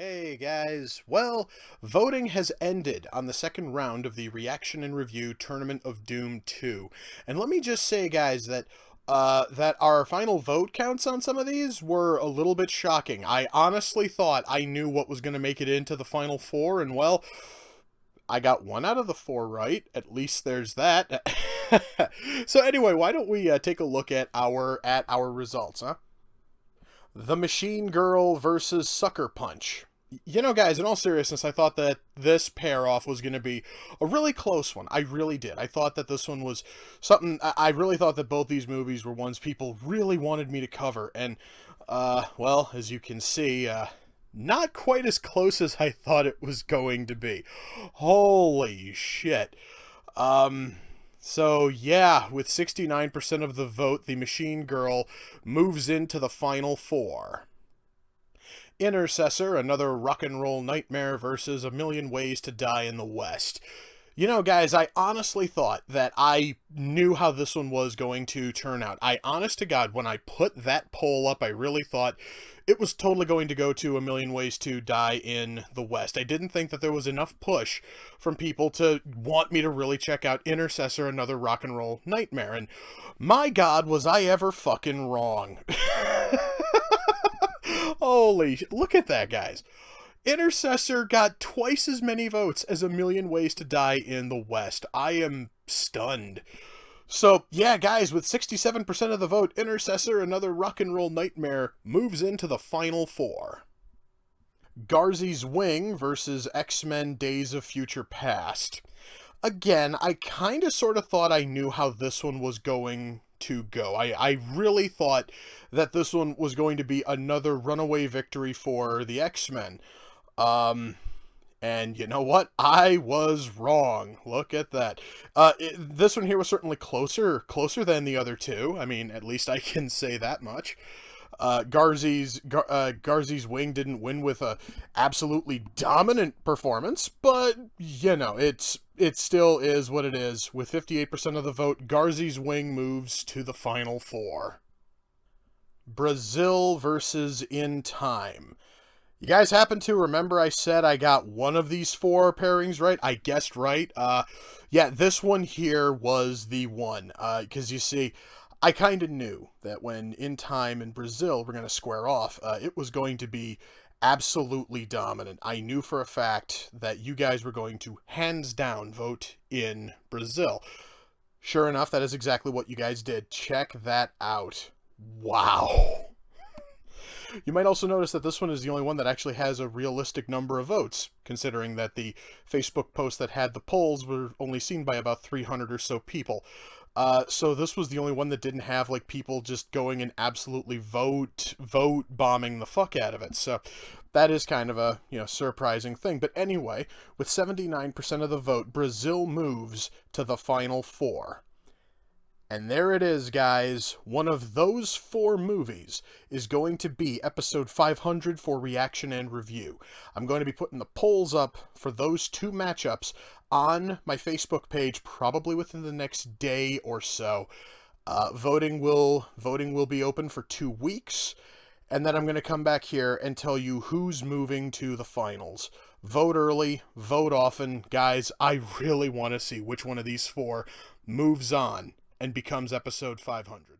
Hey guys, well, voting has ended on the second round of the Reaction and Review Tournament of Doom 2. And let me just say, guys, that our final vote counts on some of these were a little bit shocking. I honestly thought I knew what was going to make it into the final four, and well, I got one out of the four right. At least there's that. So anyway, why don't we take a look at our results, huh? The Machine Girl versus Sucker Punch. You know, guys, in all seriousness, I thought that this pair-off was going to be a really close one. I really did. I thought that this one was something... I really thought that both these movies were ones people really wanted me to cover. And, well, as you can see, not quite as close as I thought it was going to be. Holy shit. So, yeah, with 69% of the vote, the Machine Girl moves into the final four. Intercessor, another rock and roll nightmare versus A Million Ways to Die in the West. You know, guys, I honestly thought that I knew how this one was going to turn out. Honest to God, when I put that poll up, I really thought it was totally going to go to A Million Ways to Die in the West. I didn't think that there was enough push from people to want me to really check out Intercessor, another rock and roll nightmare. And my God, was I ever fucking wrong. Holy, look at that, guys. Intercessor got twice as many votes as A Million Ways to Die in the West. I am stunned. So, yeah, guys, with 67% of the vote, Intercessor, another rock and roll nightmare, moves into the final four. Garzy's Wing versus X-Men Days of Future Past. Again, I kind of sort of thought I knew how this one was going to go. I really thought that this one was going to be another runaway victory for the X-Men. And you know what? I was wrong. Look at that. This one here was certainly closer than the other two. I mean, at least I can say that much. Garzy's Wing didn't win with a absolutely dominant performance, but you know, it still is what it is. With 58% of the vote, Garzy's Wing moves to the final four. Brazil versus In Time. You guys happen to remember I said I got one of these four pairings right? I guessed right. Yeah, this one here was the one. Because you see, I kind of knew that when In Time and Brazil were going to square off, it was going to be absolutely dominant. I knew for a fact that you guys were going to hands down vote in Brazil. Sure enough, that is exactly what you guys did. Check that out. Wow. You might also notice that this one is the only one that actually has a realistic number of votes, considering that the Facebook post that had the polls were only seen by about 300 or so people. So this was the only one that didn't have, like, people just going and absolutely vote bombing the fuck out of it. So that is kind of a, you know, surprising thing. But anyway, with 79% of the vote, Brazil moves to the final four. And there it is, guys. One of those four movies is going to be episode 500 for Reaction and Review. I'm going to be putting the polls up for those two matchups on my Facebook page probably within the next day or so. Voting will be open for 2 weeks, and then I'm going to come back here and tell you who's moving to the finals. Vote early, vote often. Guys, I really want to see which one of these four moves on and becomes episode 500.